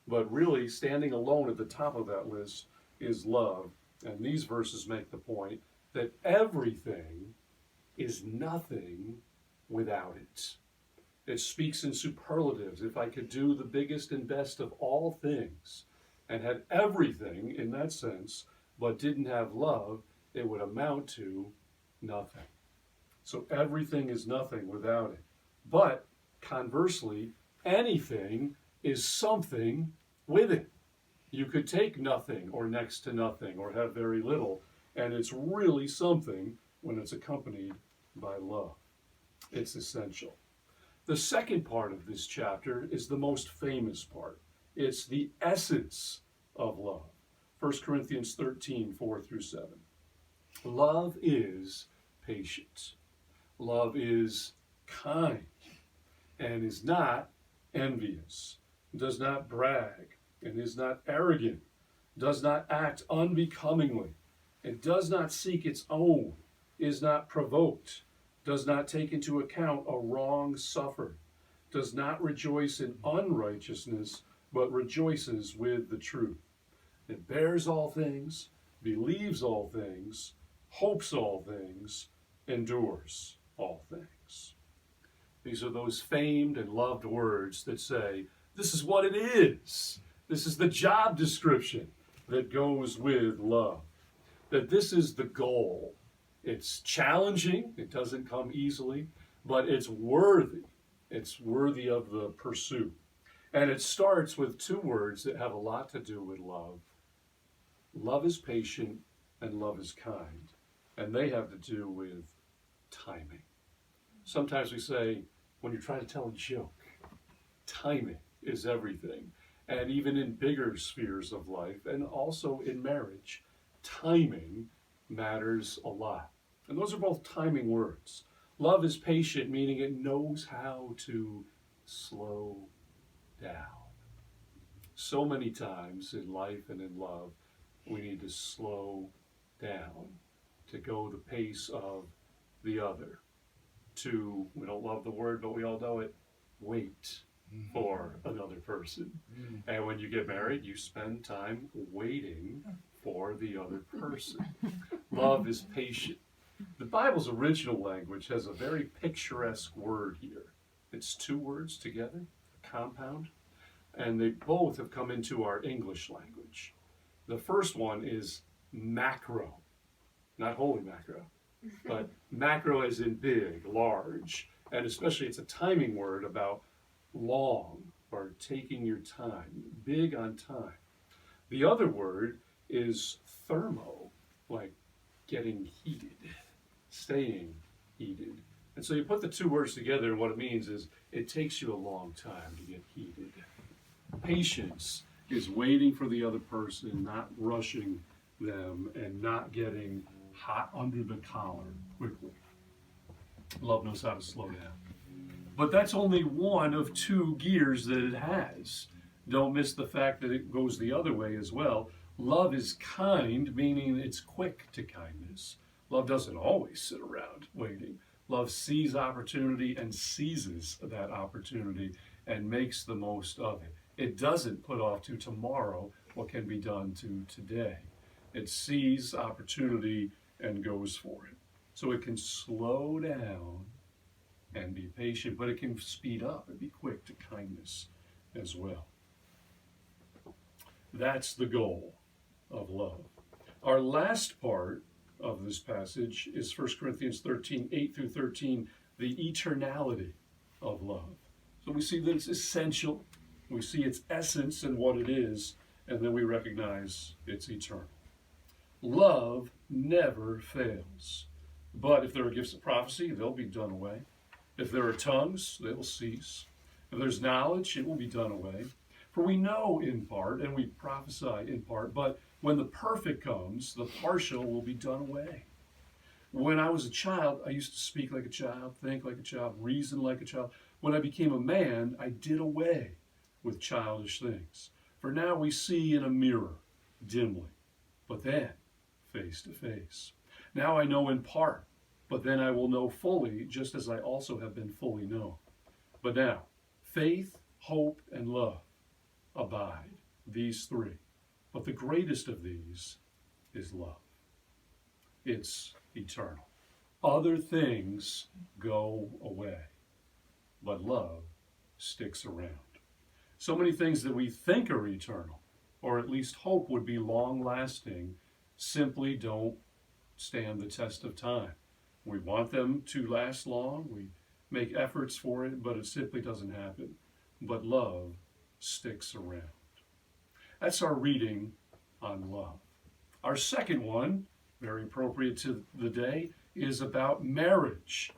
But really, standing alone at the top of that list is love. And these verses make the point that everything is nothing without it. It speaks in superlatives. If I could do the biggest and best of all things and had everything in that sense, but didn't have love, it would amount to nothing. So everything is nothing without it. But conversely, anything is something with it. You could take nothing or next to nothing or have very little, and it's really something when it's accompanied by love. It's essential. The second part of this chapter is the most famous part. It's the essence of love. 1 Corinthians 13, 4 through 7. Love is patient. Love is kind and is not envious, does not brag, and is not arrogant, does not act unbecomingly, it does not seek its own, is not provoked, does not take into account a wrong suffered, does not rejoice in unrighteousness, but rejoices with the truth. It bears all things, believes all things, hopes all things, endures all things. These are those famed and loved words that say, this is what it is. This is the job description that goes with love. That this is the goal. It's challenging. It doesn't come easily, but it's worthy. It's worthy of the pursuit. And it starts with two words that have a lot to do with love. Love is patient and love is kind. And they have to do with timing. Sometimes we say, when you're trying to tell a joke, timing is everything. And even in bigger spheres of life, and also in marriage, timing matters a lot. And those are both timing words. Love is patient, meaning it knows how to slow down. So many times in life and in love, we need to slow down to go the pace of the other. To, we don't love the word, but we all know it, wait for another person. And when you get married, you spend time waiting for the other person. Love is patient. The Bible's original language has a very picturesque word here. It's two words together, compound, and they both have come into our English language. The first one is macro, not holy macro, but macro as in big, large, and especially it's a timing word about long or taking your time, big on time. The other word is thermo, like getting heated, staying heated. And so you put the two words together, and what it means is it takes you a long time to get heated. Patience is waiting for the other person, not rushing them, and not getting hot under the collar quickly. Love knows how to slow down. But that's only one of two gears that it has. Don't miss the fact that it goes the other way as well. Love is kind, meaning it's quick to kindness. Love doesn't always sit around waiting. Love sees opportunity and seizes that opportunity and makes the most of it. It doesn't put off to tomorrow what can be done to today. It sees opportunity and goes for it. So it can slow down and be patient, but it can speed up and be quick to kindness as well. That's the goal of love. Our last part of this passage is 1 Corinthians 13, 8 through 13, the eternality of love. So we see that it's essential, we see its essence and what it is, and then we recognize it's eternal. Love never fails. But if there are gifts of prophecy, they'll be done away. If there are tongues, they will cease. If there's knowledge, it will be done away. For we know in part, and we prophesy in part, but when the perfect comes, the partial will be done away. When I was a child, I used to speak like a child, think like a child, reason like a child. When I became a man, I did away with childish things. For now we see in a mirror, dimly, but then face to face. Now I know in part, but then I will know fully, just as I also have been fully known. But now, faith, hope, and love abide. these three. But the greatest of these is love. It's eternal. Other things go away, but love sticks around. So many things that we think are eternal, or at least hope would be long-lasting, simply don't stand the test of time. We want them to last long. We make efforts for it, but it simply doesn't happen. But love sticks around. That's our reading on love. Our second one, very appropriate to the day, is about marriage.